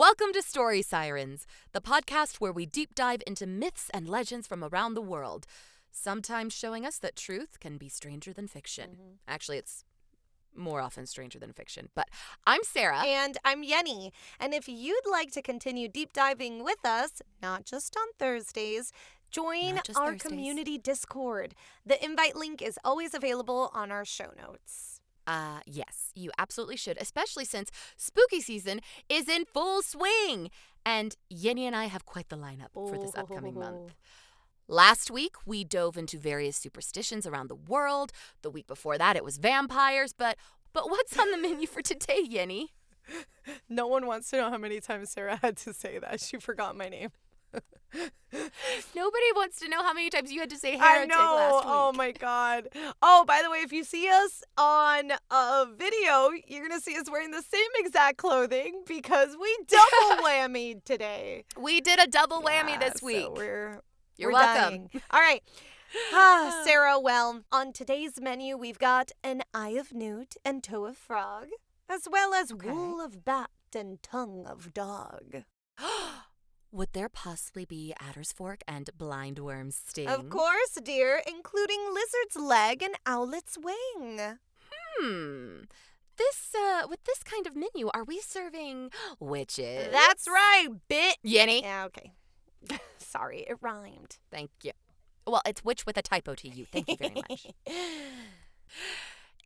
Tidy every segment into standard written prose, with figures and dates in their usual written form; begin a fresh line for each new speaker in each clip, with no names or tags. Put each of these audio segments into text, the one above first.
Welcome to Story Sirens, the podcast where we deep dive into myths and legends from around the world, sometimes showing us that truth can be stranger than fiction. Actually, it's more often stranger than fiction. But I'm Sarah.
And I'm Yenny. And if you'd like to continue deep diving with us, not just on Thursdays, join our community Discord. The invite link is always available on our show notes.
Yes, you absolutely should, especially since spooky season is in full swing. And Yenny and I have quite the lineup for this upcoming month. Last week, we dove into various superstitions around the world. The week before that, it was vampires. But what's on the menu for today, Yenny?
No one wants to know how many times Sarah had to say that. She forgot my name.
Nobody wants to know how many times you had to say heretic last week.
Oh my God. Oh, by the way, if you see us on a video, you're going to see us wearing the same exact clothing because we double whammied today.
We did a double whammy this week.
So
You're welcome.
Dying. All right. Sarah, well, on today's menu, we've got an eye of newt and toe of frog, as well as wool of bat and tongue of dog.
Would there possibly be adder's fork and blind worm's sting?
Of course, dear, including lizard's leg and owlet's wing.
With this kind of menu, are we serving witches?
That's right,
Yenny.
Yeah, okay. Sorry, it rhymed.
Thank you. Well, it's witch with a typo to you. Thank you very much.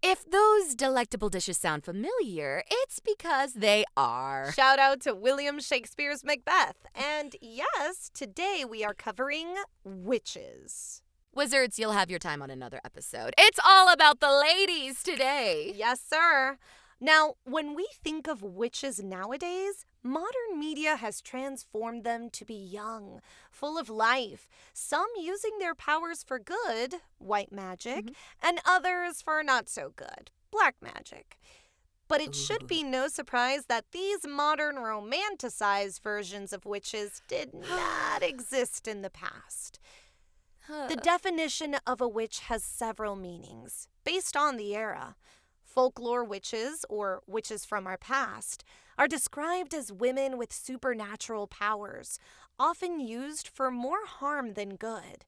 If those delectable dishes sound familiar, it's because they are.
Shout out to William Shakespeare's Macbeth. And yes, today we are covering witches.
Wizards, you'll have your time on another episode. It's all about the ladies today.
Yes, sir. Now, when we think of witches nowadays, modern media has transformed them to be young, full of life, some using their powers for good, white magic, and others for not so good, black magic. But it should be no surprise that these modern romanticized versions of witches did not exist in the past. The definition of a witch has several meanings, based on the era. Folklore witches, or witches from our past, are described as women with supernatural powers, often used for more harm than good.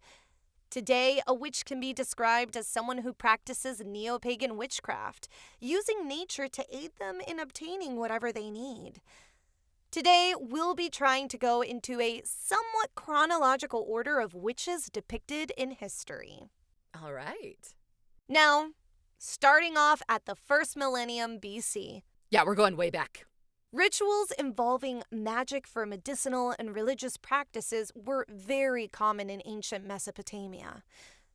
Today, a witch can be described as someone who practices neo-pagan witchcraft, using nature to aid them in obtaining whatever they need. Today, we'll be trying to go into a somewhat chronological order of witches depicted in history.
All right.
Now, starting off at the first millennium BC.
Yeah, we're going way back.
Rituals involving magic for medicinal and religious practices were very common in ancient Mesopotamia.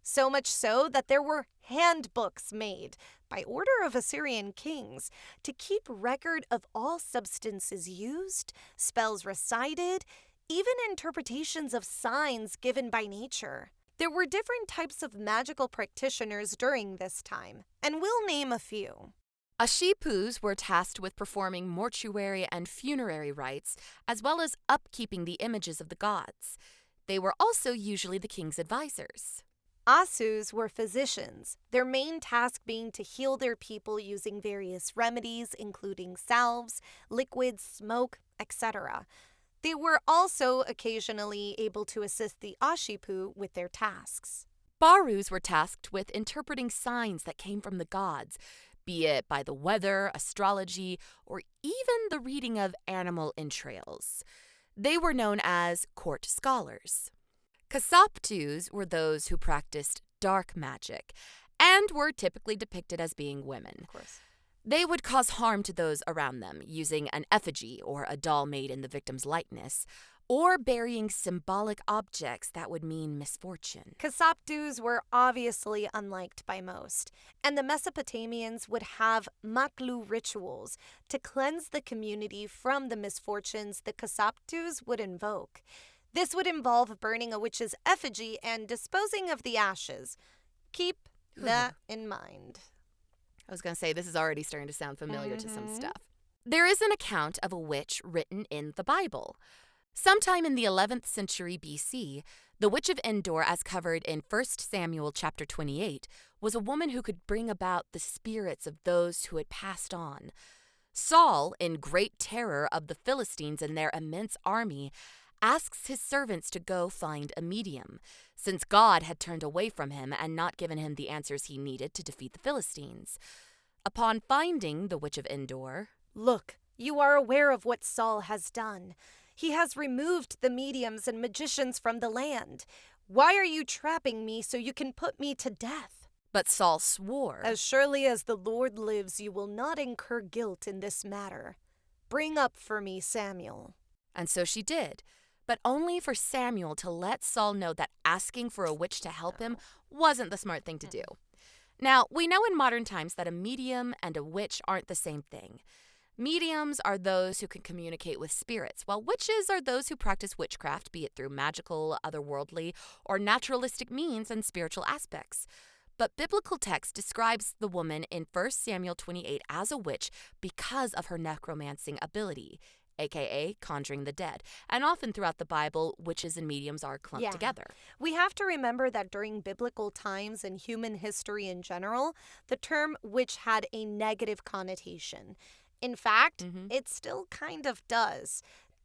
So much so that there were handbooks made by order of Assyrian kings to keep record of all substances used, spells recited, even interpretations of signs given by nature. There were different types of magical practitioners during this time, and we'll name a few.
Ashipus were tasked with performing mortuary and funerary rites, as well as upkeeping the images of the gods. They were also usually the king's advisors.
Asus were physicians, their main task being to heal their people using various remedies, including salves, liquids, smoke, etc. They were also occasionally able to assist the Ashipu with their tasks.
Barus were tasked with interpreting signs that came from the gods, be it by the weather, astrology, or even the reading of animal entrails. They were known as court scholars. Kasaptus were those who practiced dark magic and were typically depicted as being women.
Of course.
They would cause harm to those around them using an effigy or a doll made in the victim's likeness, or burying symbolic objects that would mean misfortune.
Kasaptus were obviously unliked by most, and the Mesopotamians would have maklu rituals to cleanse the community from the misfortunes the Kasaptus would invoke. This would involve burning a witch's effigy and disposing of the ashes. Keep that in mind.
I was going to say, this is already starting to sound familiar to some stuff. There is an account of a witch written in the Bible. Sometime in the 11th century BC, the Witch of Endor, as covered in 1 Samuel chapter 28, was a woman who could bring about the spirits of those who had passed on. Saul, in great terror of the Philistines and their immense army, asks his servants to go find a medium, since God had turned away from him and not given him the answers he needed to defeat the Philistines. Upon finding the witch of Endor,
"Look, you are aware of what Saul has done. He has removed the mediums and magicians from the land. Why are you trapping me so you can put me to death?"
but Saul swore,
"As surely as the Lord lives, you will not incur guilt in this matter. Bring up for me Samuel."
and so she did, but only for Samuel to let Saul know that asking for a witch to help him wasn't the smart thing to do. Now, we know in modern times that a medium and a witch aren't the same thing. Mediums are those who can communicate with spirits, while witches are those who practice witchcraft, be it through magical, otherworldly, or naturalistic means and spiritual aspects. But biblical text describes the woman in 1 Samuel 28 as a witch because of her necromancing ability, aka conjuring the dead. And often throughout the Bible, witches and mediums are clumped together.
We have to remember that during biblical times and human history in general, the term witch had a negative connotation. In fact, it still kind of does,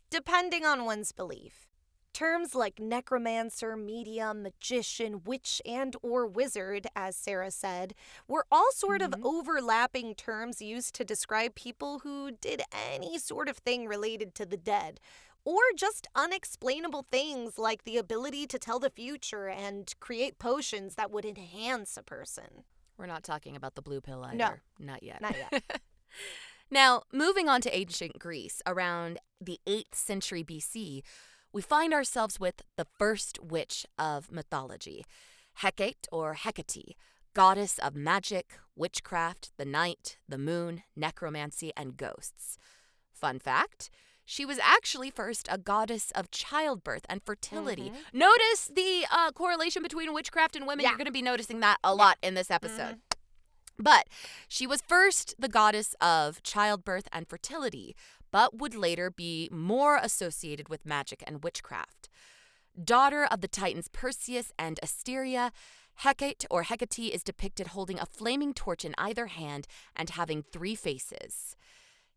depending on one's belief. Terms like necromancer, medium, magician, witch, and or wizard, as Sarah said, were all sort of overlapping terms used to describe people who did any sort of thing related to the dead, or just unexplainable things like the ability to tell the future and create potions that would enhance a person.
We're not talking about the blue pill either.
No.
Not yet.
Not yet.
Now, moving on to ancient Greece, around the 8th century BC, we find ourselves with the first witch of mythology, Hecate or Hecate, goddess of magic, witchcraft, the night, the moon, necromancy, and ghosts. Fun fact, she was actually first a goddess of childbirth and fertility. Notice the correlation between witchcraft and women.
Yeah.
You're going to be noticing that a lot in this episode. But she was first the goddess of childbirth and fertility, but would later be more associated with magic and witchcraft. Daughter of the titans Perseus and Asteria, Hecate or Hecate is depicted holding a flaming torch in either hand and having 3 faces.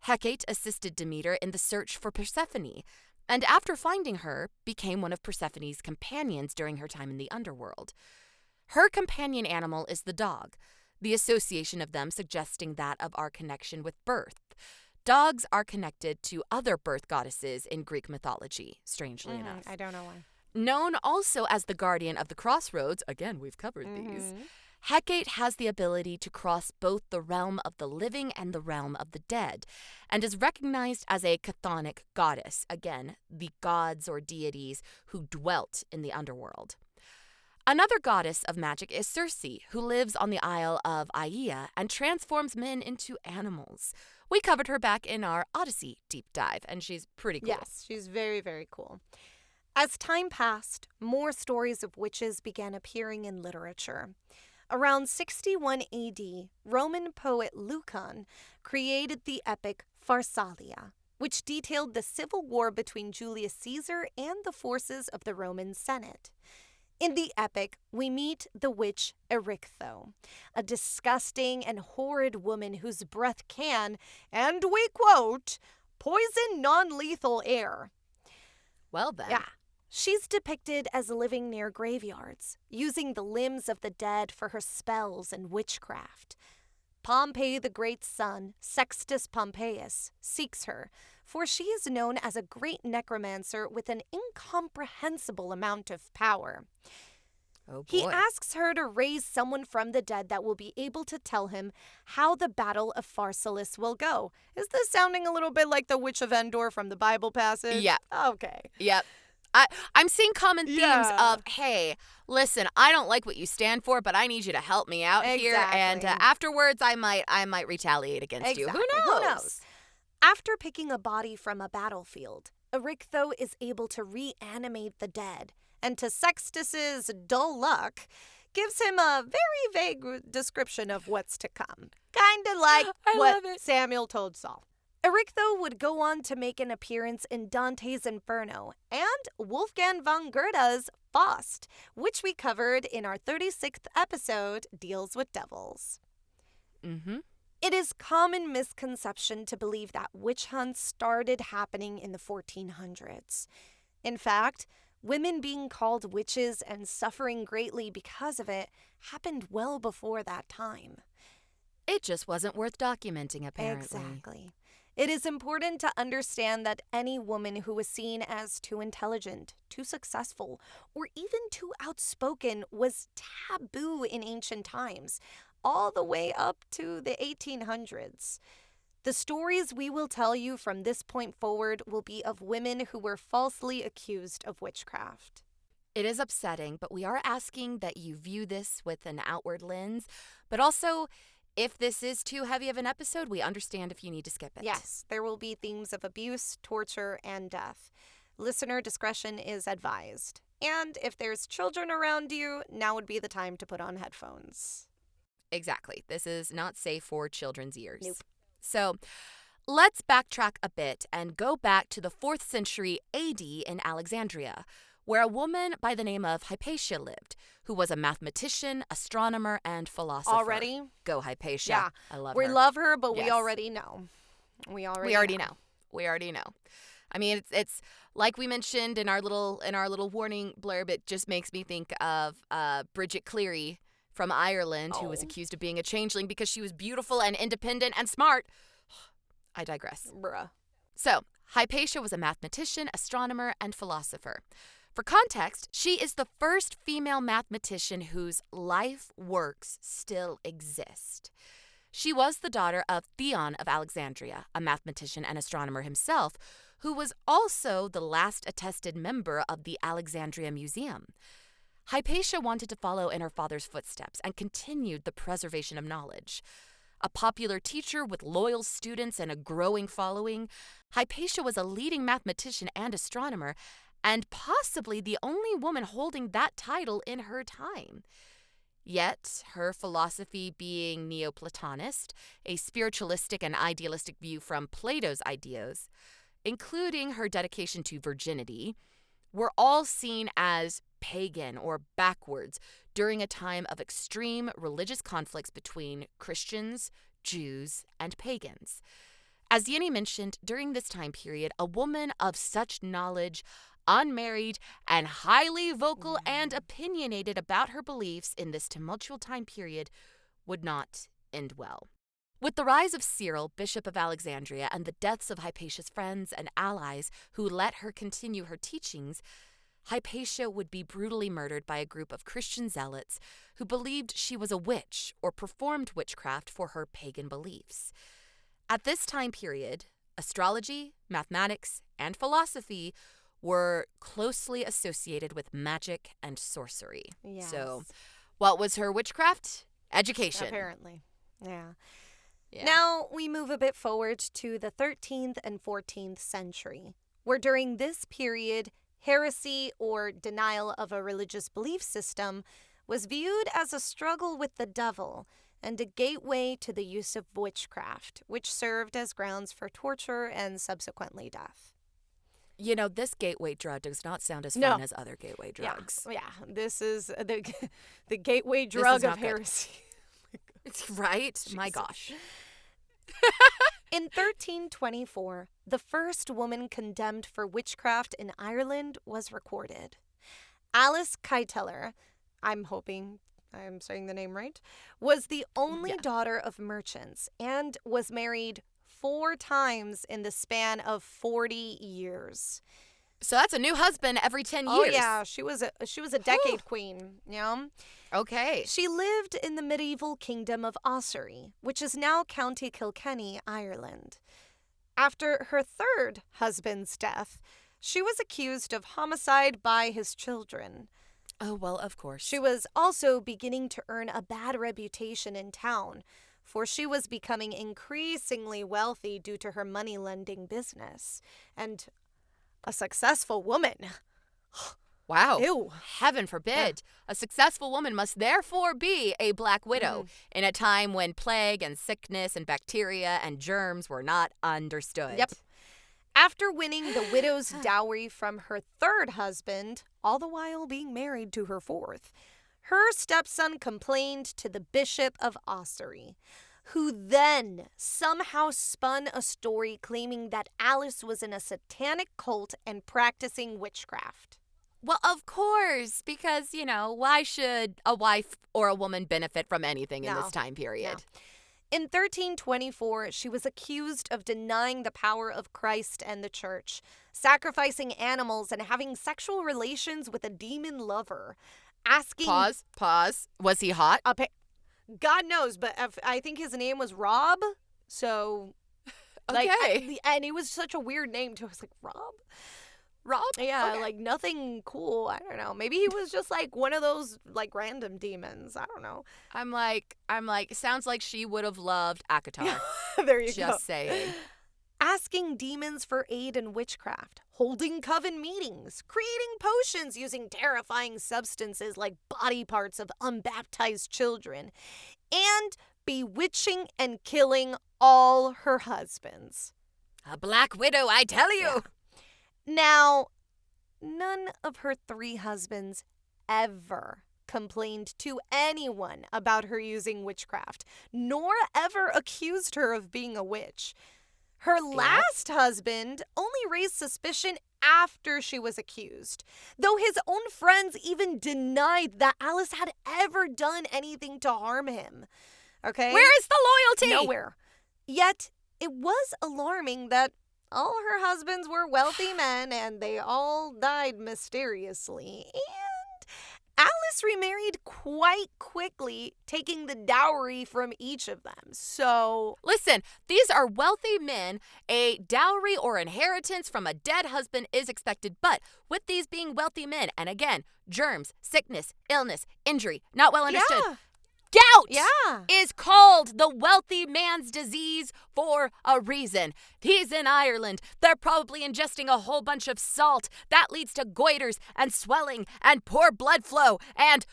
Hecate assisted Demeter in the search for Persephone, and after finding her, became one of Persephone's companions during her time in the underworld. Her companion animal is the dog, the association of them suggesting that of our connection with birth. Dogs are connected to other birth goddesses in Greek mythology, strangely enough.
I don't know why.
Known also as the guardian of the crossroads, again, we've covered these, Hecate has the ability to cross both the realm of the living and the realm of the dead, and is recognized as a chthonic goddess, again, the gods or deities who dwelt in the underworld. Another goddess of magic is Circe, who lives on the Isle of Aeaea and transforms men into animals. We covered her back in our Odyssey deep dive, and she's pretty cool.
Yes, she's very, very cool. As time passed, more stories of witches began appearing in literature. Around 61 AD, Roman poet Lucan created the epic Pharsalia, which detailed the civil war between Julius Caesar and the forces of the Roman Senate. In the epic, we meet the witch Erichtho, a disgusting and horrid woman whose breath can, and we quote, poison non-lethal air.
Well then.
Yeah. She's depicted as living near graveyards, using the limbs of the dead for her spells and witchcraft. Pompey the Great's son, Sextus Pompeius, seeks her, for she is known as a great necromancer with an incomprehensible amount of power.
Oh boy.
He asks her to raise someone from the dead that will be able to tell him how the Battle of Pharsalus will go. Is this sounding a little bit like the Witch of Endor from the Bible passage?
Yeah.
Okay.
Yep. I'm seeing common themes of, hey, listen, I don't like what you stand for, but I need you to help me out here. And afterwards, I might retaliate against you. Who knows?
After picking a body from a battlefield, Erichtho is able to reanimate the dead, and to Sextus's dull luck, gives him a very vague description of what's to come. Kind of like what Samuel told Saul. Erichtho would go on to make an appearance in Dante's Inferno and Wolfgang von Goethe's Faust, which we covered in our 36th episode, Deals with Devils. It is common misconception to believe that witch hunts started happening in the 1400s. In fact, women being called witches and suffering greatly because of it happened well before that time.
It just wasn't worth documenting, apparently.
Exactly. It is important to understand that any woman who was seen as too intelligent, too successful, or even too outspoken was taboo in ancient times, all the way up to the 1800s. The stories we will tell you from this point forward will be of women who were falsely accused of witchcraft.
It is upsetting, but we are asking that you view this with an outward lens. But also, if this is too heavy of an episode, we understand if you need to skip it.
Yes, there will be themes of abuse, torture, and death. Listener discretion is advised. And if there's children around you, now would be the time to put on headphones.
Exactly. This is not safe for children's ears.
Nope.
So, let's backtrack a bit and go back to the 4th century AD in Alexandria, where a woman by the name of Hypatia lived, who was a mathematician, astronomer, and philosopher.
Already?
Go Hypatia.
Yeah.
I love
We
her.
love her, but we
Yes.
already know. We already know.
We already know. I mean, it's like we mentioned in our little warning blurb. It just makes me think of Bridget Cleary from Ireland, who was accused of being a changeling because she was beautiful and independent and smart. I digress.
Bruh.
So, Hypatia was a mathematician, astronomer, and philosopher. For context, she is the first female mathematician whose life works still exist. She was the daughter of Theon of Alexandria, a mathematician and astronomer himself, who was also the last attested member of the Alexandria Museum. Hypatia wanted to follow in her father's footsteps and continued the preservation of knowledge. A popular teacher with loyal students and a growing following, Hypatia was a leading mathematician and astronomer, and possibly the only woman holding that title in her time. Yet, her philosophy being Neoplatonist, a spiritualistic and idealistic view from Plato's ideas, including her dedication to virginity, were all seen as pagan or backwards during a time of extreme religious conflicts between Christians, Jews, and pagans. As Yenny mentioned, during this time period, a woman of such knowledge, unmarried, and highly vocal and opinionated about her beliefs in this tumultuous time period would not end well. With the rise of Cyril, Bishop of Alexandria, and the deaths of Hypatia's friends and allies who let her continue her teachings, Hypatia would be brutally murdered by a group of Christian zealots who believed she was a witch or performed witchcraft for her pagan beliefs. At this time period, astrology, mathematics, and philosophy were closely associated with magic and sorcery.
Yes.
So, what was her witchcraft? Education.
Apparently. Yeah.
Yeah.
Now we move a bit forward to the 13th and 14th century, where during this period, heresy or denial of a religious belief system was viewed as a struggle with the devil and a gateway to the use of witchcraft, which served as grounds for torture and subsequently death.
You know, this gateway drug does not sound as
No.
fun as other gateway drugs.
Yeah, this is the gateway
This
drug
is
of
not good.
heresy.
Right? My
Jesus.
gosh.
In 1324, the first woman condemned for witchcraft in Ireland was recorded. Alice Keiteler, I'm hoping I'm saying the name right, was the only
Yeah.
daughter of merchants and was married 4 times in the span of 40 years.
So that's a new husband every 10
Oh
years.
yeah, she was a decade queen, you know?
Okay.
She lived in the medieval kingdom of Ossory, which is now County Kilkenny, Ireland. After her third husband's death, she was accused of homicide by his children.
Oh, well, of course.
She was also beginning to earn a bad reputation in town, for she was becoming increasingly wealthy due to her money-lending business. And a successful woman.
Wow.
Ew.
Heaven forbid. A successful woman must therefore be a black widow in a time when plague and sickness and bacteria and germs were not understood.
Yep. After winning the widow's dowry from her third husband, all the while being married to her fourth, her stepson complained to the Bishop of Ossory, who then somehow spun a story claiming that Alice was in a satanic cult and practicing witchcraft.
Well, of course, because, why should a wife or a woman benefit from anything in this time period?
No. In 1324, she was accused of denying the power of Christ and the church, sacrificing animals, and having sexual relations with a demon lover. Asking.
Pause. Was he hot?
God knows, but I think his name was Rob. So,
okay.
And it was such a weird name too. I was like, Rob? Yeah,
okay.
Nothing cool. I don't know. Maybe he was just one of those random demons. I don't know.
I'm like, sounds like she would have loved Akatar.
There you go.
Just saying.
Asking demons for aid in witchcraft, holding coven meetings, creating potions using terrifying substances like body parts of unbaptized children, and bewitching and killing all her husbands.
A black widow, I tell you.
Yeah. Now, none of her 3 husbands ever complained to anyone about her using witchcraft, nor ever accused her of being a witch. Her last husband only raised suspicion after she was accused, though his own friends even denied that Alice had ever done anything to harm him. Okay?
Where is the loyalty?
Nowhere. Yet, it was alarming that all her husbands were wealthy men and they all died mysteriously. And Alice remarried quite quickly, taking the dowry from each of them. So,
listen, these are wealthy men. A dowry or inheritance from a dead husband is expected. But with these being wealthy men, and again, germs, sickness, illness, injury, not well understood.
Yeah.
Gout is called the wealthy man's disease for a reason. He's in Ireland. They're probably ingesting a whole bunch of salt. That leads to goiters and swelling and poor blood flow and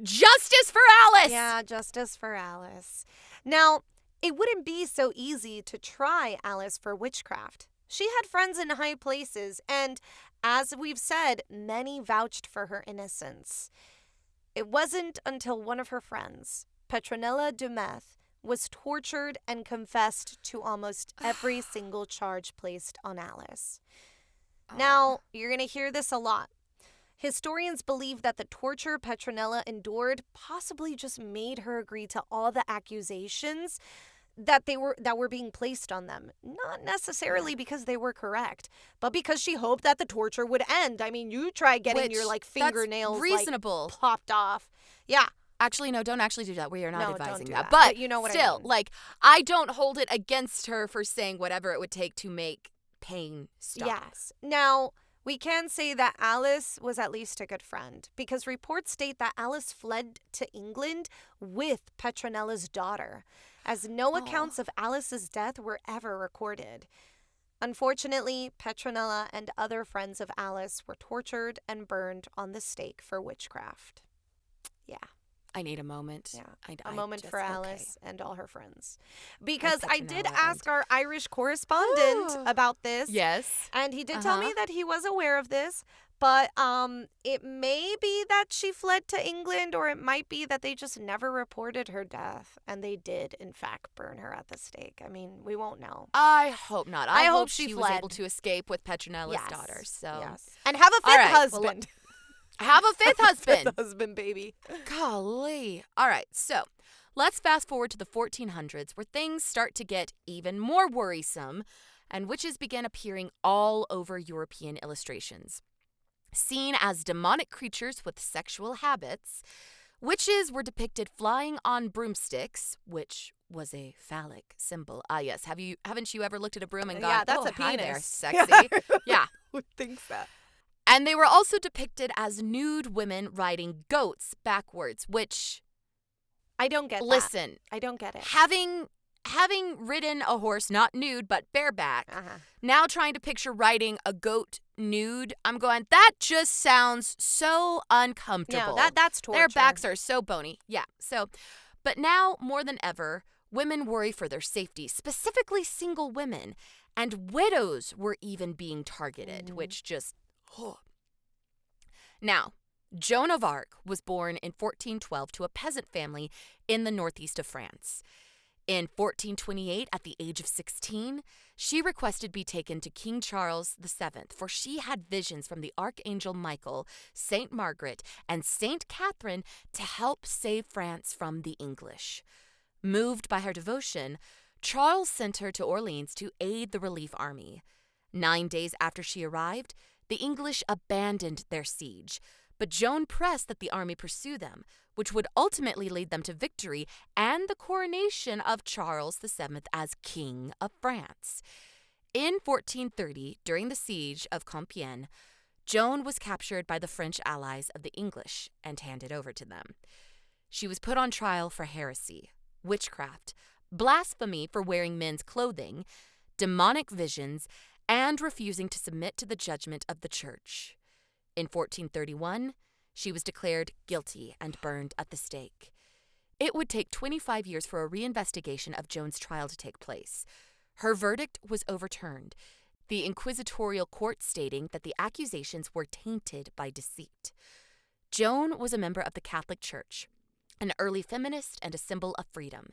justice for Alice.
Yeah, justice for Alice. Now, it wouldn't be so easy to try Alice for witchcraft. She had friends in high places, and as we've said, many vouched for her innocence. It wasn't until one of her friends, Petronilla Dumeth, was tortured and confessed to almost every single charge placed on Alice. Now, you're going to hear this a lot. Historians believe that the torture Petronilla endured possibly just made her agree to all the accusations that were being placed on them. Not necessarily because they were correct, but because she hoped that the torture would end. I mean, you try getting your fingernails
reasonable.
Popped off. Yeah.
Actually, no, don't actually do that. We are not advising
don't do
that.
But you know what
still,
I mean.
I don't hold it against her for saying whatever it would take to make pain stop.
Yes. Now, we can say that Alice was at least a good friend, because reports state that Alice fled to England with Petronilla's daughter, as no accounts of Alice's death were ever recorded. Unfortunately, Petronilla and other friends of Alice were tortured and burned on the stake for witchcraft. Yeah.
I need a moment.
Yeah, a moment for Alice and all her friends. Because I did ask our Irish correspondent about this.
Yes.
And he did tell me that he was aware of this. But it may be that she fled to England, or it might be that they just never reported her death. And they did, in fact, burn her at the stake. I mean, we won't know.
I hope not. I hope she
fled.
was able to escape with Petronilla's daughter. So.
Yes. And have a fifth husband.
Have a fifth husband.
Fifth husband, baby.
Golly. All right, so let's fast forward to the 1400s, where things start to get even more worrisome, and witches began appearing all over European illustrations. Seen as demonic creatures with sexual habits, witches were depicted flying on broomsticks, which was a phallic symbol. Ah, yes. Haven't you ever looked at a broom and gone,
yeah, that's a
hi
penis.
there, sexy? Yeah.
Who thinks that?
And they were also depicted as nude women riding goats backwards, which
I don't get.
Listen,
I don't get it.
Having ridden a horse, not nude, but bareback, now trying to picture riding a goat nude, I'm going, that just sounds so uncomfortable.
Yeah, that's torture.
Their backs are so bony. Yeah. So, but now more than ever, women worry for their safety, specifically single women, and widows were even being targeted, which just... Now, Joan of Arc was born in 1412 to a peasant family in the northeast of France. In 1428, at the age of 16, she requested be taken to King Charles VII, for she had visions from the Archangel Michael, Saint Margaret, and Saint Catherine to help save France from the English. Moved by her devotion, Charles sent her to Orleans to aid the relief army. 9 days after she arrived, the English abandoned their siege, but Joan pressed that the army pursue them, which would ultimately lead them to victory and the coronation of Charles VII as King of France. In 1430, during the siege of Compiègne, Joan was captured by the French allies of the English and handed over to them. She was put on trial for heresy, witchcraft, blasphemy for wearing men's clothing, demonic visions, and refusing to submit to the judgment of the church. In 1431, she was declared guilty and burned at the stake. It would take 25 years for a reinvestigation of Joan's trial to take place. Her verdict was overturned, the inquisitorial court stating that the accusations were tainted by deceit. Joan was a member of the Catholic Church, an early feminist and a symbol of freedom.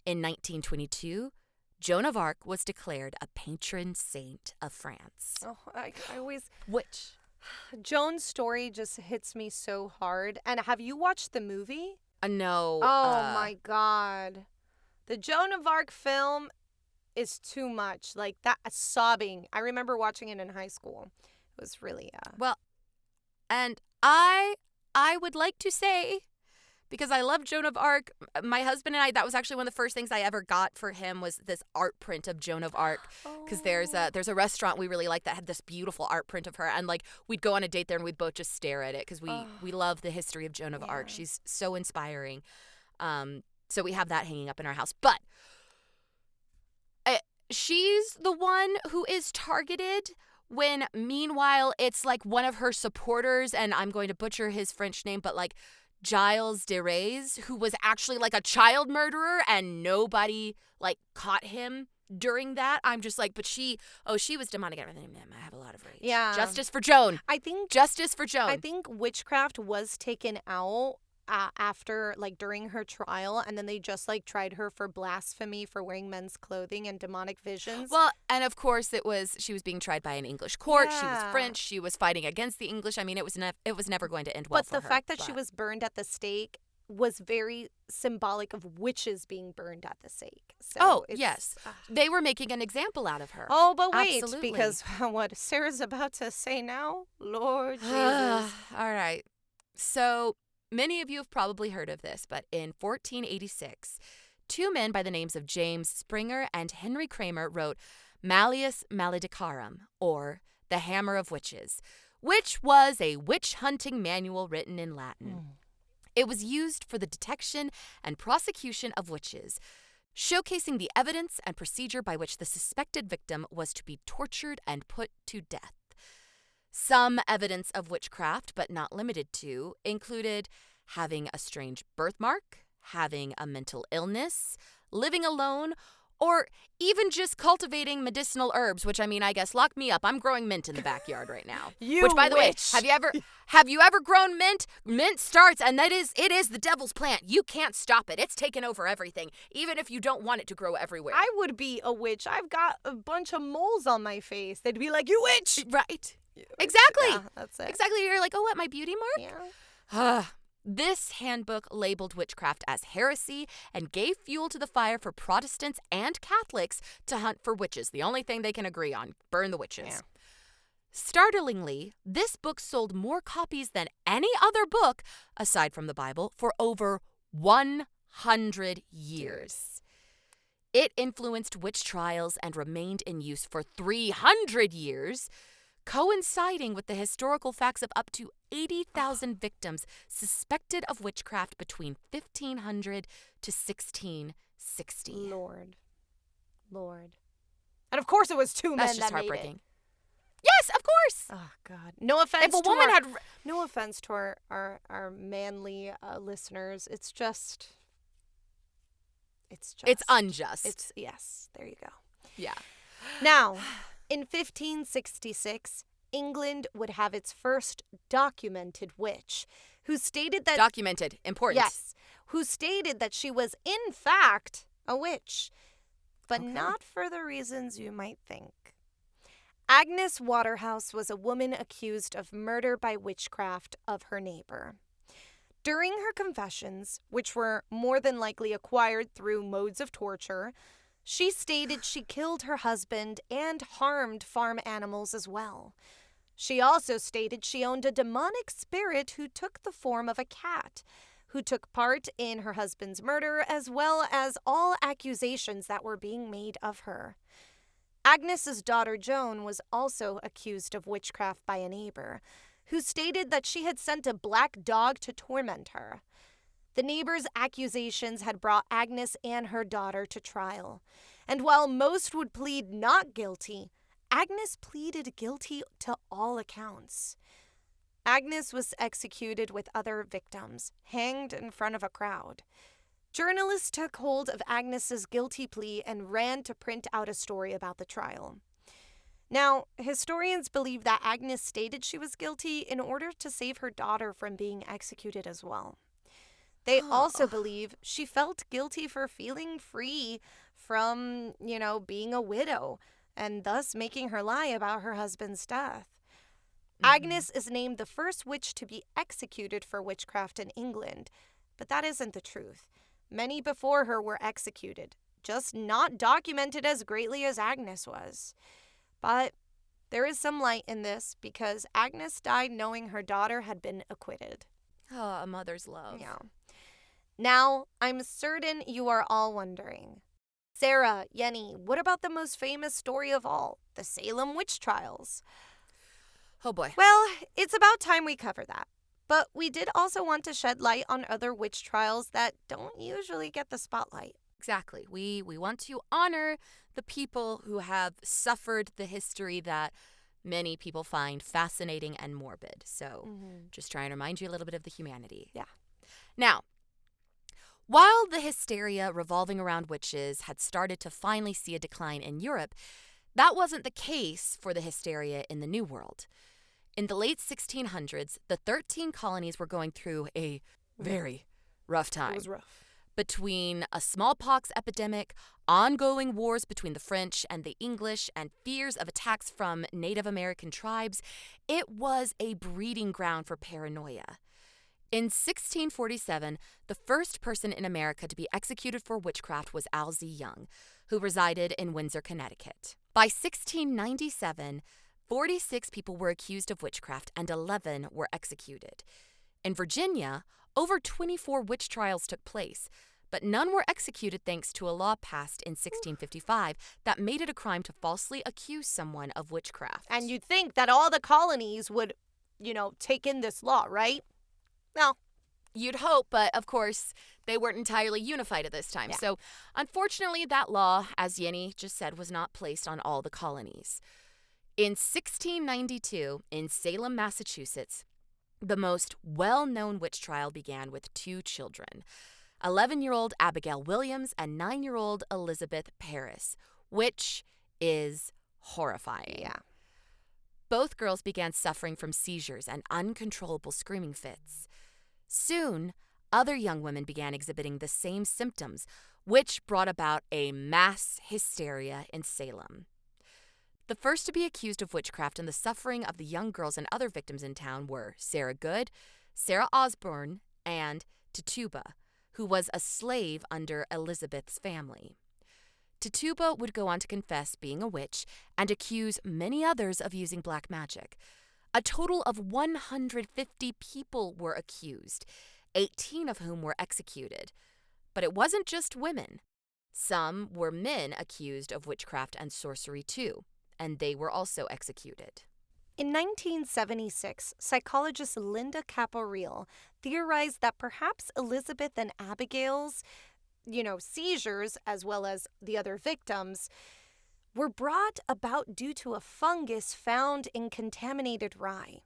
In 1922, Joan of Arc was declared a patron saint of France.
Oh, I always...
Which?
Joan's story just hits me so hard. And have you watched the movie?
No.
Oh, my God. The Joan of Arc film is too much. Like, that sobbing. I remember watching it in high school. It was really...
Well, and I would like to say, because I love Joan of Arc, my husband and I, that was actually one of the first things I ever got for him was this art print of Joan of Arc. Because there's a restaurant we really like that had this beautiful art print of her. And, like, we'd go on a date there and we'd both just stare at it because we love the history of Joan of Arc. She's so inspiring. So we have that hanging up in our house. But she's the one who is targeted when, meanwhile, it's, like, one of her supporters, and I'm going to butcher his French name, but, like, Gilles de Rais, who was actually like a child murderer and nobody like caught him during that. I'm just like, but she was demonic. I have a lot of rage.
Yeah.
Justice for Joan. Justice for Joan.
I think witchcraft was taken out after, like, during her trial, and then they just, like, tried her for blasphemy for wearing men's clothing and demonic visions.
Well, and of course she was being tried by an English court.
Yeah.
She was French. She was fighting against the English. I mean, it was never going to end well for her.
But the fact that she was burned at the stake was very symbolic of witches being burned at the stake. So
yes. They were making an example out of her.
Oh, but wait,
Absolutely.
because what Sarah's about to say now, Lord Jesus.
All right. So many of you have probably heard of this, but in 1486, two men by the names of James Springer and Henry Kramer wrote Malleus Maledicarum, or The Hammer of Witches, which was a witch-hunting manual written in Latin. It was used for the detection and prosecution of witches, showcasing the evidence and procedure by which the suspected victim was to be tortured and put to death. Some evidence of witchcraft, but not limited to, included having a strange birthmark, having a mental illness, living alone, or even just cultivating medicinal herbs, which, I mean, I guess, lock me up. I'm growing mint in the backyard right now. Which, by the way, have you ever grown mint? Mint starts, and it is the devil's plant. You can't stop it. It's taken over everything, even if you don't want it to grow everywhere.
I would be a witch. I've got a bunch of moles on my face. They'd be like, you witch!
Right. Exactly.
Yeah, that's it.
Exactly. You're like, oh, what, my beauty mark?
Yeah.
This handbook labeled witchcraft as heresy and gave fuel to the fire for Protestants and Catholics to hunt for witches. The only thing they can agree on, burn the witches.
Yeah.
Startlingly, this book sold more copies than any other book, aside from the Bible, for over 100 years. It influenced witch trials and remained in use for 300 years, coinciding with the historical facts of up to 80,000 victims suspected of witchcraft between 1500 to 1660.
Lord. And of course it was two men
That's just
that
heartbreaking.
made it.
Yes, of course.
Oh, God. No offense
If a woman had...
No offense to our manly listeners. It's just...
It's unjust.
Yes, there you go.
Yeah.
Now, in 1566, England would have its first documented witch, who stated that...
Documented. Important.
Yes. Who stated that she was, in fact, a witch, but
Okay.
not for the reasons you might think. Agnes Waterhouse was a woman accused of murder by witchcraft of her neighbor. During her confessions, which were more than likely acquired through modes of torture, she stated she killed her husband and harmed farm animals as well. She also stated she owned a demonic spirit who took the form of a cat, who took part in her husband's murder, as well as all accusations that were being made of her. Agnes's daughter Joan was also accused of witchcraft by a neighbor, who stated that she had sent a black dog to torment her. The neighbor's accusations had brought Agnes and her daughter to trial, and while most would plead not guilty, Agnes pleaded guilty to all accounts. Agnes was executed with other victims, hanged in front of a crowd. Journalists took hold of Agnes's guilty plea and ran to print out a story about the trial. Now, historians believe that Agnes stated she was guilty in order to save her daughter from being executed as well. They also believe she felt guilty for feeling free from, being a widow, and thus making her lie about her husband's death. Agnes is named the first witch to be executed for witchcraft in England, but that isn't the truth. Many before her were executed, just not documented as greatly as Agnes was. But there is some light in this because Agnes died knowing her daughter had been acquitted.
Oh, a mother's love.
Yeah. Now, I'm certain you are all wondering, Sarah, Yenny, what about the most famous story of all, the Salem witch trials?
Oh boy.
Well, it's about time we cover that. But we did also want to shed light on other witch trials that don't usually get the spotlight.
Exactly. We want to honor the people who have suffered the history that many people find fascinating and morbid. So just trying to remind you a little bit of the humanity.
Yeah.
Now, while the hysteria revolving around witches had started to finally see a decline in Europe, that wasn't the case for the hysteria in the New World. In the late 1600s, the 13 colonies were going through a very rough time.
It was rough.
Between a smallpox epidemic, ongoing wars between the French and the English, and fears of attacks from Native American tribes, it was a breeding ground for paranoia. In 1647, the first person in America to be executed for witchcraft was Alzey Young, who resided in Windsor, Connecticut. By 1697, 46 people were accused of witchcraft and 11 were executed. In Virginia, over 24 witch trials took place, but none were executed thanks to a law passed in 1655 that made it a crime to falsely accuse someone of witchcraft.
And you'd think that all the colonies would, take in this law, right? No.
You'd hope, but of course, they weren't entirely unified at this time.
Yeah.
So, unfortunately, that law, as Yenny just said, was not placed on all the colonies. In 1692, in Salem, Massachusetts, the most well-known witch trial began with 2 children, 11-year-old Abigail Williams and 9-year-old Elizabeth Parris, which is horrifying.
Yeah.
Both girls began suffering from seizures and uncontrollable screaming fits. Soon, other young women began exhibiting the same symptoms, which brought about a mass hysteria in Salem. The first to be accused of witchcraft and the suffering of the young girls and other victims in town were Sarah Good, Sarah Osborne, and Tituba, who was a slave under Elizabeth's family. Tituba would go on to confess being a witch and accuse many others of using black magic. A total of 150 people were accused, 18 of whom were executed. But it wasn't just women. Some were men accused of witchcraft and sorcery too, and they were also executed.
In 1976, psychologist Linda Caporil theorized that perhaps Elizabeth and Abigail's, seizures, as well as the other victims, were brought about due to a fungus found in contaminated rye.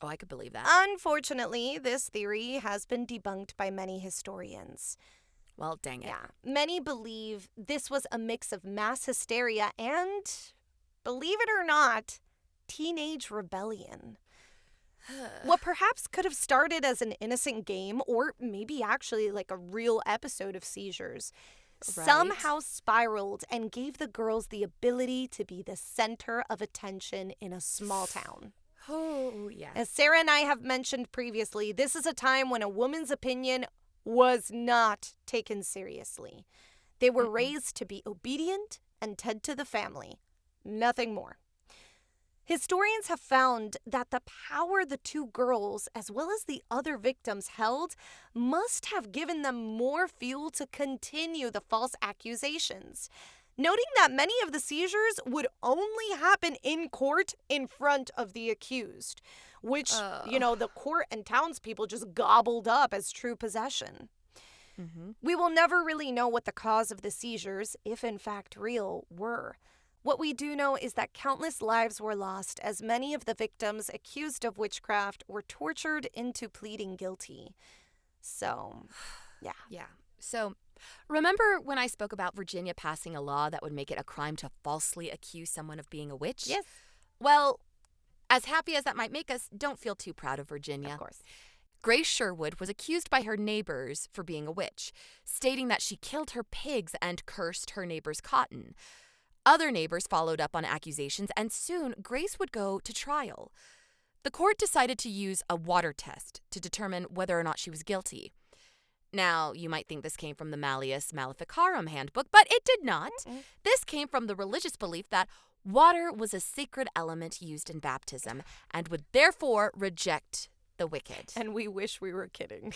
Oh, I could believe that.
Unfortunately, this theory has been debunked by many historians.
Well, dang it.
Yeah, many believe this was a mix of mass hysteria and, believe it or not, teenage rebellion. What perhaps could have started as an innocent game, or maybe actually like a real episode of seizures, somehow spiraled and gave the girls the ability to be the center of attention in a small town.
Oh, yeah.
As Sarah and I have mentioned previously, this is a time when a woman's opinion was not taken seriously. They were raised to be obedient and tend to the family. Nothing more. Historians have found that the power the two girls, as well as the other victims, held must have given them more fuel to continue the false accusations, noting that many of the seizures would only happen in court in front of the accused, which, the court and townspeople just gobbled up as true possession. We will never really know what the cause of the seizures, if in fact real, were. What we do know is that countless lives were lost as many of the victims accused of witchcraft were tortured into pleading guilty. So, yeah.
Yeah. So, remember when I spoke about Virginia passing a law that would make it a crime to falsely accuse someone of being a witch?
Yes.
Well, as happy as that might make us, don't feel too proud of Virginia.
Of course.
Grace Sherwood was accused by her neighbors for being a witch, stating that she killed her pigs and cursed her neighbor's cotton. Other neighbors followed up on accusations, and soon Grace would go to trial. The court decided to use a water test to determine whether or not she was guilty. Now, you might think this came from the Malleus Maleficarum handbook, but it did not. This came from the religious belief that water was a sacred element used in baptism and would therefore reject the wicked.
And we wish we were kidding.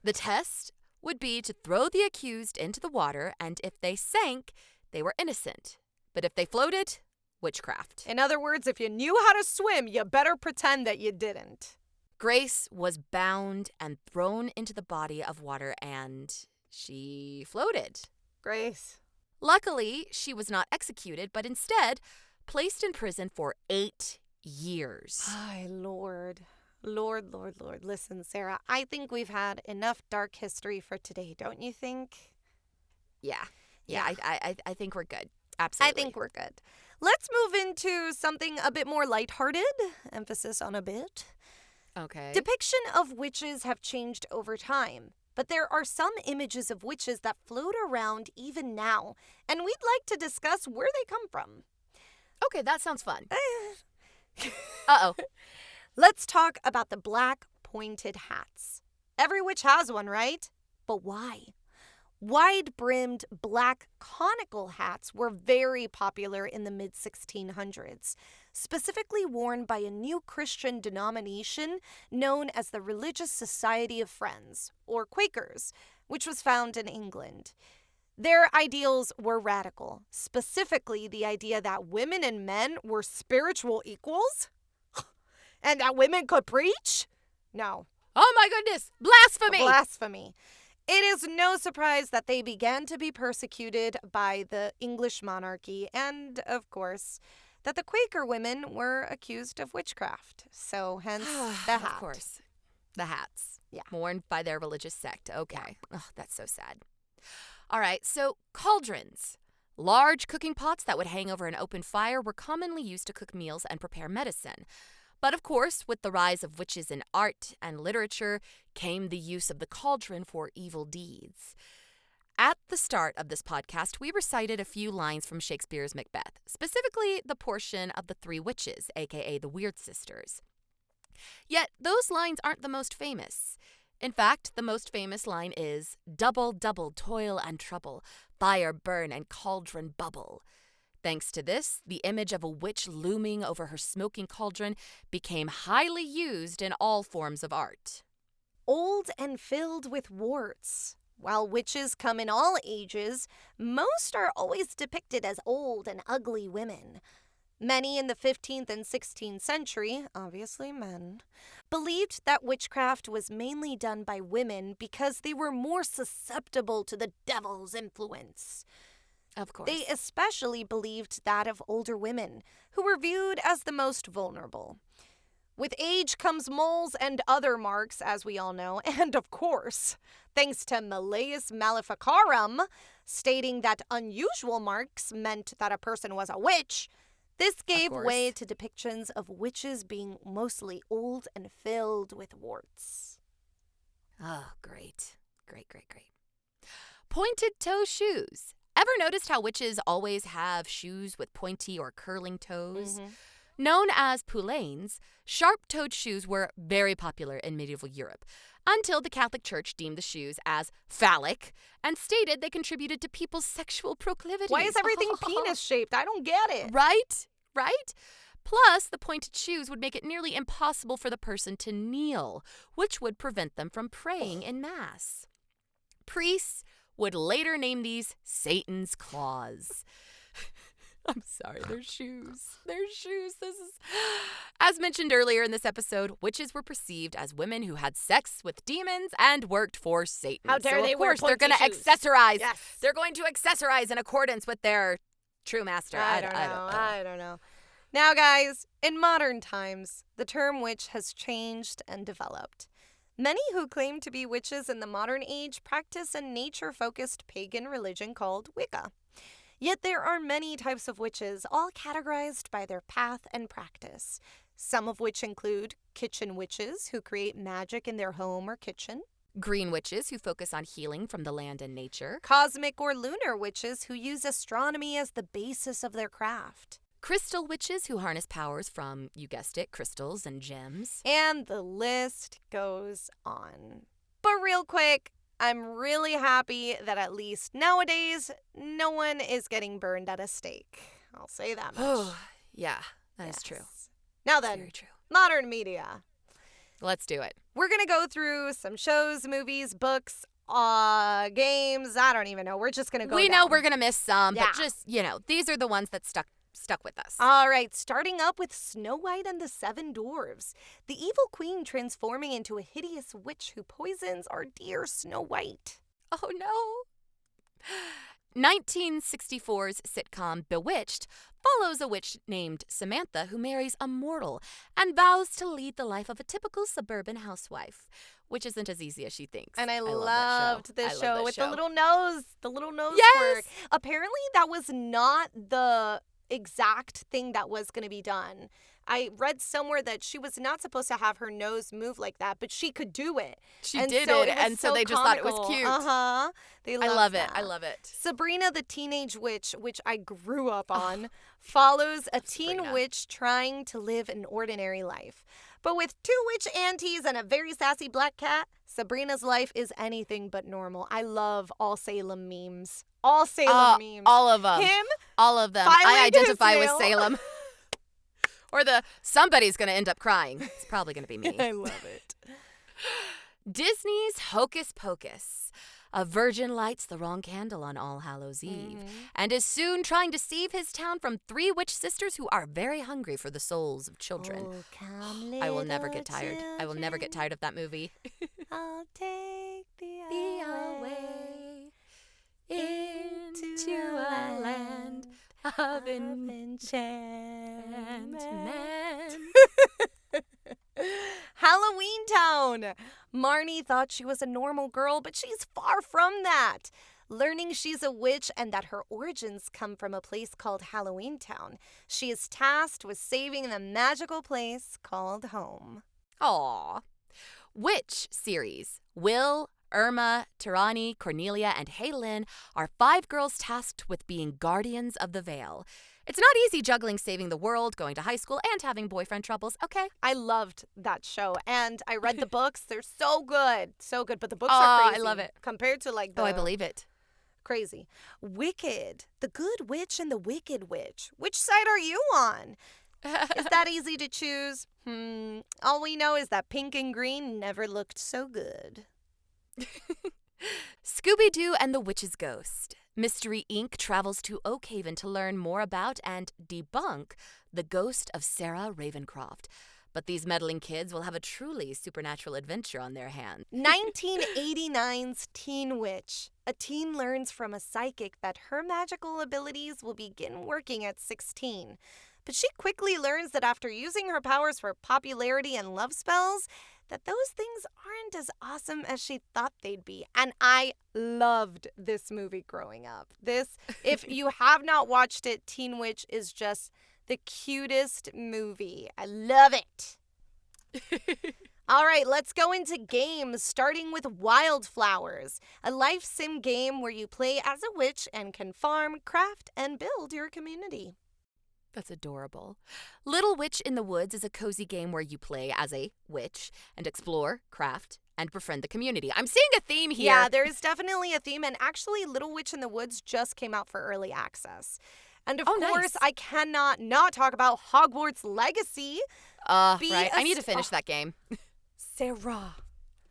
The test would be to throw the accused into the water, and if they sank, they were innocent. But if they floated, witchcraft.
In other words, if you knew how to swim, you better pretend that you didn't.
Grace was bound and thrown into the body of water, and she floated.
Grace.
Luckily, she was not executed, but instead placed in prison for 8 years.
Ay, Lord. Lord. Listen, Sarah, I think we've had enough dark history for today, don't you think?
Yeah. I think we're good. Absolutely.
I think we're good. Let's move into something a bit more lighthearted. Emphasis on a bit.
Okay.
Depiction of witches have changed over time, but there are some images of witches that float around even now, and we'd like to discuss where they come from.
Okay, that sounds fun. Uh-oh.
Let's talk about the black pointed hats. Every witch has one, right? But why? Wide-brimmed black conical hats were very popular in the mid-1600s, specifically worn by a new Christian denomination known as the Religious Society of Friends, or Quakers, which was found in England. Their ideals were radical, specifically the idea that women and men were spiritual equals, and that women could preach? No.
Oh my goodness! Blasphemy!
Blasphemy. It is no surprise that they began to be persecuted by the English monarchy, and, of course, that the Quaker women were accused of witchcraft. So, hence, the hat.
Of course. The hats.
Yeah.
Worn by their religious sect. Okay. Yeah. Oh, that's so sad. All right, so cauldrons. Large cooking pots that would hang over an open fire were commonly used to cook meals and prepare medicine. But of course, with the rise of witches in art and literature came the use of the cauldron for evil deeds. At the start of this podcast, we recited a few lines from Shakespeare's Macbeth, specifically the portion of the three witches, aka the Weird Sisters. Yet, those lines aren't the most famous. In fact, the most famous line is, "Double, double, toil and trouble, fire burn and cauldron bubble." Thanks to this, the image of a witch looming over her smoking cauldron became highly used in all forms of art.
Old and filled with warts. While witches come in all ages, most are always depicted as old and ugly women. Many in the 15th and 16th century, obviously men, believed that witchcraft was mainly done by women because they were more susceptible to the devil's influence.
Of course.
They especially believed that of older women, who were viewed as the most vulnerable. With age comes moles and other marks, as we all know, and of course, thanks to Malleus Maleficarum, stating that unusual marks meant that a person was a witch, this gave way to depictions of witches being mostly old and filled with warts.
Oh, great. Great. Pointed toe shoes. Ever noticed how witches always have shoes with pointy or curling toes?
Mm-hmm.
Known as poulaines, sharp-toed shoes were very popular in medieval Europe until the Catholic Church deemed the shoes as phallic and stated they contributed to people's sexual proclivities.
Why is everything penis-shaped? I don't get it.
Right? Right? Plus, the pointed shoes would make it nearly impossible for the person to kneel, which would prevent them from praying in Mass. Priests would later name these Satan's claws. I'm sorry, they're shoes. They're shoes. This is... As mentioned earlier in this episode, witches were perceived as women who had sex with demons and worked for Satan.
How dare they wear
Of course, they're
pointy
going to
shoes.
accessorize.
Yes.
They're going to accessorize in accordance with their true master.
I don't know. Now, guys, in modern times, the term witch has changed and developed. Many who claim to be witches in the modern age practice a nature-focused pagan religion called Wicca. Yet there are many types of witches, all categorized by their path and practice, some of which include kitchen witches who create magic in their home or kitchen,
green witches who focus on healing from the land and nature,
cosmic or lunar witches who use astronomy as the basis of their craft,
crystal witches who harness powers from, you guessed it, crystals and gems,
and the list goes on. But real quick, I'm really happy that at least nowadays, no one is getting burned at a stake. I'll say that much.
Oh, yeah, that is true.
Now
That's
then,
very true.
modern media.
Let's do it.
We're going to go through some shows, movies, books, games. I don't even know. We're just going to go
We
down.
know we're going to miss some,
Yeah.
but just, these are the ones that stuck with us.
All right, starting up with Snow White and the Seven Dwarfs. The evil queen transforming into a hideous witch who poisons our dear Snow White.
Oh, no. 1964's sitcom Bewitched follows a witch named Samantha who marries a mortal and vows to lead the life of a typical suburban housewife, which isn't as easy as she thinks.
And I
love
loved this
I
show
love
with
show.
the little nose
Yes!
quirk. Apparently, that was not the exact thing that was going to be done. I read somewhere that she was not supposed to have her nose move like that, but she could do it.
She
and
did
so
it,
was
and so they just thought it was
comical.
cute.
Uh-huh. They
I
loved
love
that.
it. I love it.
Sabrina the Teenage Witch, which I grew up on, follows a teen
Sabrina.
witch trying to live an ordinary life. But with 2 witch aunties and a very sassy black cat, Sabrina's life is anything but normal. I love all Salem memes. All Salem memes.
All of them.
Him
All of them.
filing
I identify
his
with
nail.
Salem. Or somebody's going to end up crying. It's probably going to be me.
I love it.
Disney's Hocus Pocus. A virgin lights the wrong candle on All Hallows Eve and is soon trying to save his town from 3 witch sisters who are very hungry for the souls of children.
Oh, come
I will never get
little
tired. I will never get
children,
tired of that movie.
I'll take the
away into a land of enchantment.
Halloween Town. Marnie thought she was a normal girl, but she's far from that. Learning she's a witch and that her origins come from a place called Halloween Town, she is tasked with saving the magical place called home.
Aw. Witch series. Will, Irma, Tirani, Cornelia, and Haylin are 5 girls tasked with being guardians of the veil. It's not easy juggling saving the world, going to high school, and having boyfriend troubles, okay?
I loved that show, and I read the books. They're so good. So good, but the books
Oh,
are
I
crazy.
love it.
Compared to like the...
Oh, I believe it.
Crazy. Wicked. The Good Witch and the Wicked Witch. Which side are you on? Is that easy to choose? All we know is that pink and green never looked so good.
Scooby-Doo and the Witch's Ghost. Mystery Inc. travels to Oakhaven to learn more about and debunk the ghost of Sarah Ravencroft. But these meddling kids will have a truly supernatural adventure on their hands.
1989's Teen Witch. A teen learns from a psychic that her magical abilities will begin working at 16. But she quickly learns that after using her powers for popularity and love spells, that those things aren't as awesome as she thought they'd be. And I loved this movie growing up. If you have not watched it, Teen Witch is just the cutest movie. I love it. All right, let's go into games, starting with Wildflowers, a life sim game where you play as a witch and can farm, craft, and build your community.
That's adorable. Little Witch in the Woods is a cozy game where you play as a witch and explore, craft, and befriend the community. I'm seeing a theme here.
Yeah, there is definitely a theme, and actually, Little Witch in the Woods just came out for early access. And of course,
nice.
I cannot not talk about Hogwarts Legacy.
Right. I need to finish that game.
Sarah.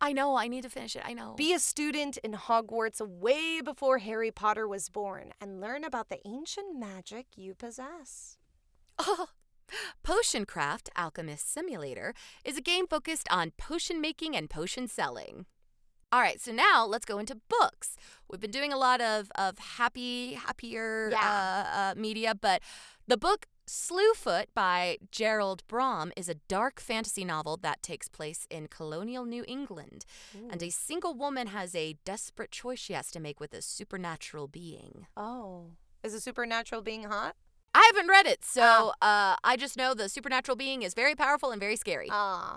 I know, I need to finish it. I know.
Be a student in Hogwarts way before Harry Potter was born and learn about the ancient magic you possess.
Oh. Potion Craft Alchemist Simulator is a game focused on potion making and potion selling. All right, so now let's go into books. We've been doing a lot of happier media, but the book Slewfoot by Gerald Brom is a dark fantasy novel that takes place in colonial New England.
Ooh.
And a single woman has a desperate choice she has to make with a supernatural being.
Oh. Is a supernatural being hot?
I haven't read it, so I just know the supernatural being is very powerful and very scary.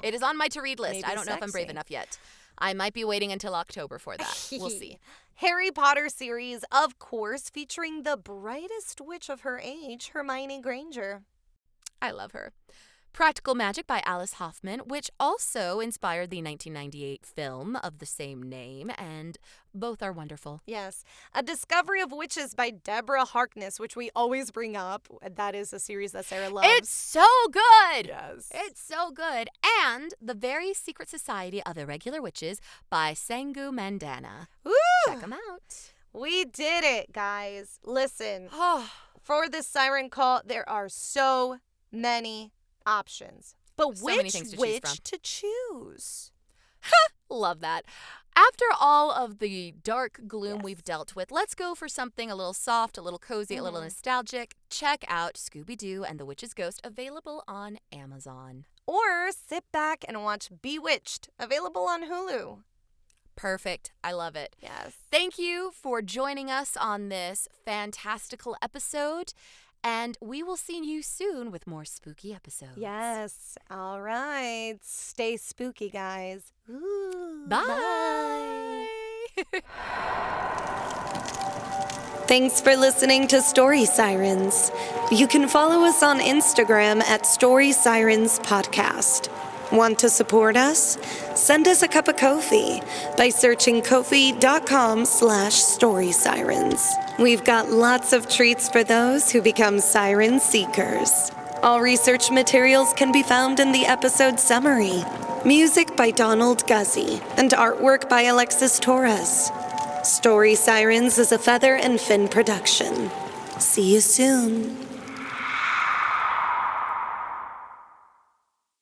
It is on my to-read list.
Maybe
I don't know if I'm brave
sexy.
enough yet. I might be waiting until October for that. We'll see.
Harry Potter series, of course, featuring the brightest witch of her age, Hermione Granger.
I love her. Practical Magic by Alice Hoffman, which also inspired the 1998 film of the same name, and both are wonderful.
Yes. A Discovery of Witches by Deborah Harkness, which we always bring up. That is a series that Sarah loves.
It's so good!
Yes.
It's so good. And The Very Secret Society of Irregular Witches by Sangu Mandana.
Woo!
Check them out.
We did it, guys. Listen,
Oh,
for this siren call, there are so many options. But
So many
which
things to choose
witch
from.
to choose?
love that. After all of the dark gloom
Yes.
we've dealt with, let's go for something a little soft, a little cozy, a little nostalgic. Check out Scooby-Doo and the Witch's Ghost, available on Amazon.
Or sit back and watch Bewitched, available on Hulu.
Perfect. I love it.
Yes.
Thank you for joining us on this fantastical episode, and we will see you soon with more spooky episodes.
Yes. All right. Stay spooky, guys. Ooh,
Bye.
Thanks for listening to Story Sirens. You can follow us on Instagram at Story Sirens Podcast. Want to support us? Send us a cup of Ko-fi by searching ko-fi.com/storysirens. We've got lots of treats for those who become siren seekers. All research materials can be found in the episode summary. Music by Donald Guzzi and artwork by Alexis Torres. Story Sirens is a Feather and Fin production. See you soon.